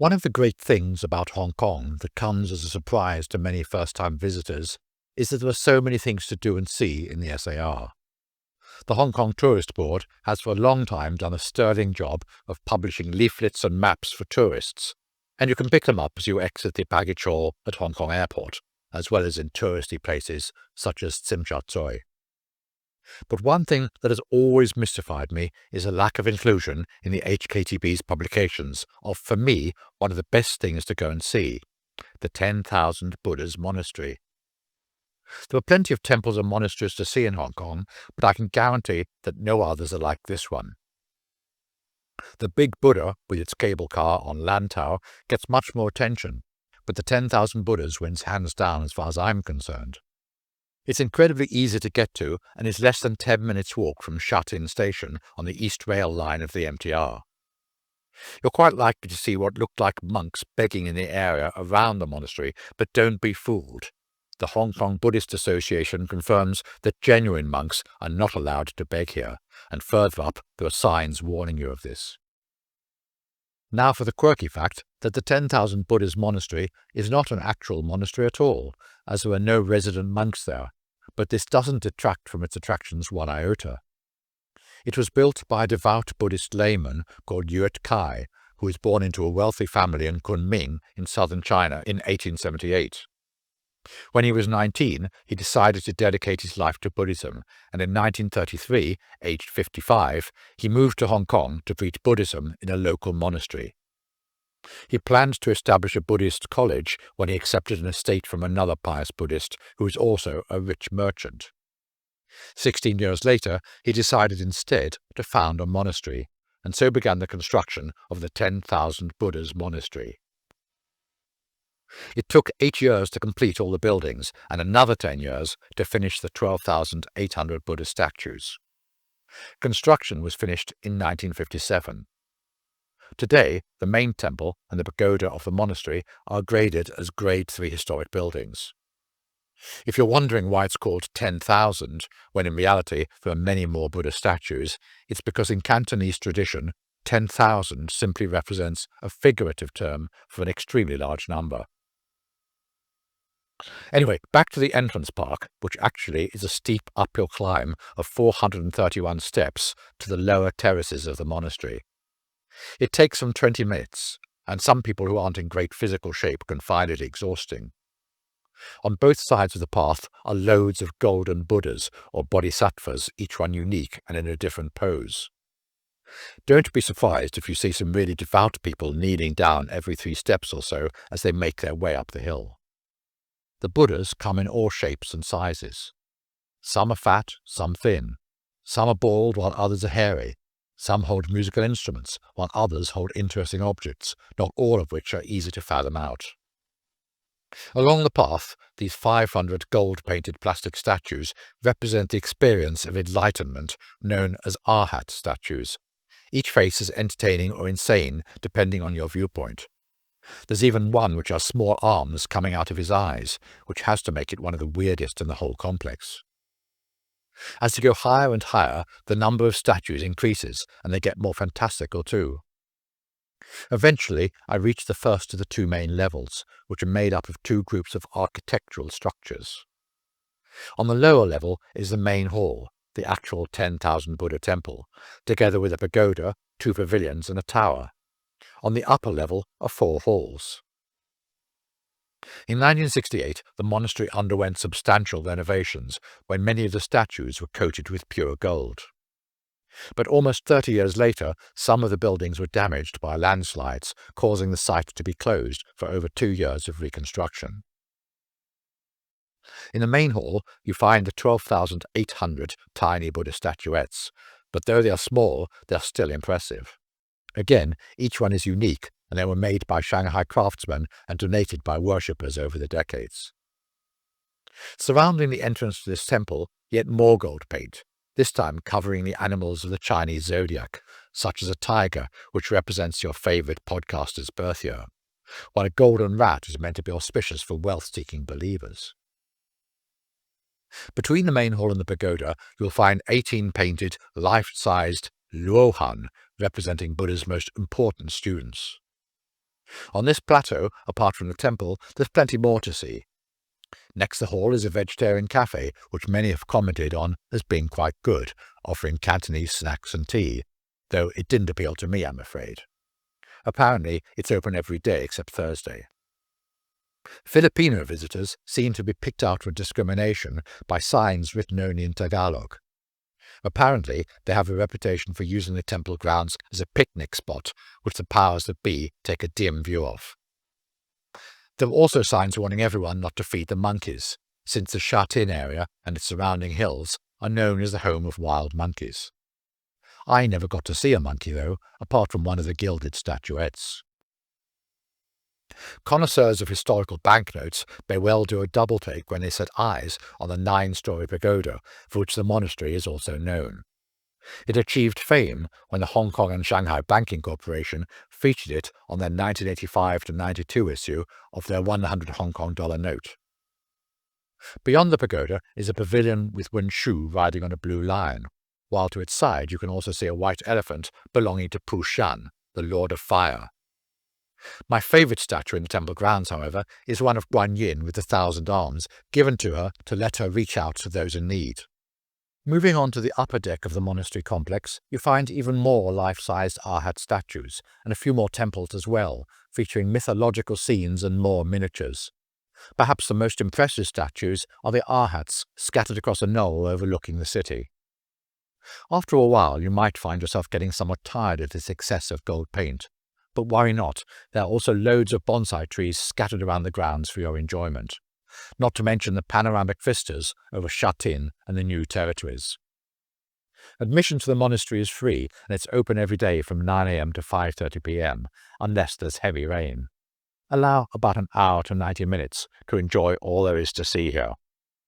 One of the great things about Hong Kong that comes as a surprise to many first-time visitors is that there are so many things to do and see in the SAR. The Hong Kong Tourist Board has for a long time done a sterling job of publishing leaflets and maps for tourists, and you can pick them up as you exit the baggage hall at Hong Kong Airport, as well as in touristy places such as Tsim Sha Tsui. But one thing that has always mystified me is a lack of inclusion in the HKTB's publications of, for me, one of the best things to go and see, the 10,000 Buddhas Monastery. There are plenty of temples and monasteries to see in Hong Kong, but I can guarantee that no others are like this one. The Big Buddha, with its cable car on Lantau, gets much more attention, but the 10,000 Buddhas wins hands down as far as I'm concerned. It's incredibly easy to get to and is less than 10 minutes walk from Sha Tin Station on the East Rail line of the MTR. You're quite likely to see what looked like monks begging in the area around the monastery, but don't be fooled. The Hong Kong Buddhist Association confirms that genuine monks are not allowed to beg here, and further up there are signs warning you of this. Now for the quirky fact that the 10,000 Buddhas Monastery is not an actual monastery at all, as there are no resident monks there, but this doesn't detract from its attractions one iota. It was built by a devout Buddhist layman called Yuet Kai, who was born into a wealthy family in Kunming in southern China in 1878. When he was 19, he decided to dedicate his life to Buddhism, and in 1933, aged 55, he moved to Hong Kong to preach Buddhism in a local monastery. He planned to establish a Buddhist college when he accepted an estate from another pious Buddhist who was also a rich merchant. 16 years later, he decided instead to found a monastery, and so began the construction of the 10,000 Buddhas Monastery. It took 8 years to complete all the buildings and another 10 years to finish the 12,800 Buddha statues. Construction was finished in 1957. Today, the main temple and the pagoda of the monastery are graded as Grade 3 historic buildings. If you're wondering why it's called 10,000, when in reality there are many more Buddha statues, it's because in Cantonese tradition, 10,000 simply represents a figurative term for an extremely large number. Anyway, back to the entrance park, which actually is a steep uphill climb of 431 steps to the lower terraces of the monastery. It takes some 20 minutes, and some people who aren't in great physical shape can find it exhausting. On both sides of the path are loads of golden Buddhas or bodhisattvas, each one unique and in a different pose. Don't be surprised if you see some really devout people kneeling down every 3 steps or so as they make their way up the hill. The Buddhas come in all shapes and sizes. Some are fat, some thin. Some are bald while others are hairy. Some hold musical instruments while others hold interesting objects, not all of which are easy to fathom out. Along the path, these 500 gold-painted plastic statues represent the experience of enlightenment known as Arhat statues. Each face is entertaining or insane depending on your viewpoint. There's even one which has small arms coming out of his eyes, which has to make it one of the weirdest in the whole complex. As you go higher and higher, the number of statues increases, and they get more fantastical too. Eventually, I reached the first of the 2 main levels, which are made up of 2 groups of architectural structures. On the lower level is the main hall, the actual 10,000 Buddha temple, together with a pagoda, 2 pavilions and a tower. On the upper level are 4 halls. In 1968, the monastery underwent substantial renovations when many of the statues were coated with pure gold. But almost 30 years later, some of the buildings were damaged by landslides, causing the site to be closed for over 2 years of reconstruction. In the main hall, you find the 12,800 tiny Buddha statuettes, but though they are small, they are still impressive. Again, each one is unique, and they were made by Shanghai craftsmen and donated by worshippers over the decades. Surrounding the entrance to this temple, yet more gold paint, this time covering the animals of the Chinese zodiac, such as a tiger, which represents your favorite podcaster's birth year, while a golden rat is meant to be auspicious for wealth-seeking believers. Between the main hall and the pagoda, you'll find 18 painted, life-sized luohan representing Buddha's most important students. On this plateau, apart from the temple, there's plenty more to see. Next to the hall is a vegetarian cafe, which many have commented on as being quite good, offering Cantonese snacks and tea, though it didn't appeal to me, I'm afraid. Apparently, it's open every day except Thursday. Filipino visitors seem to be picked out with discrimination by signs written only in Tagalog. Apparently, they have a reputation for using the temple grounds as a picnic spot, which the powers that be take a dim view of. There are also signs warning everyone not to feed the monkeys, since the shut-in area and its surrounding hills are known as the home of wild monkeys. I never got to see a monkey, though, apart from one of the gilded statuettes. Connoisseurs of historical banknotes may well do a double-take when they set eyes on the 9-story pagoda, for which the monastery is also known. It achieved fame when the Hong Kong and Shanghai Banking Corporation featured it on their 1985-92 issue of their 100 Hong Kong dollar note. Beyond the pagoda is a pavilion with Wen Shu riding on a blue lion, while to its side you can also see a white elephant belonging to Pu Shan, the Lord of Fire. My favourite statue in the temple grounds, however, is one of Guan Yin with the 1,000 arms, given to her to let her reach out to those in need. Moving on to the upper deck of the monastery complex, you find even more life-sized arhat statues, and a few more temples as well, featuring mythological scenes and more miniatures. Perhaps the most impressive statues are the arhats scattered across a knoll overlooking the city. After a while, you might find yourself getting somewhat tired of this excess of gold paint. But worry not, there are also loads of bonsai trees scattered around the grounds for your enjoyment, not to mention the panoramic vistas over Shut-in and the new territories. Admission to the monastery is free, and it's open every day from 9 a.m. to 5:30 p.m, unless there's heavy rain. Allow about an hour to 90 minutes to enjoy all there is to see here.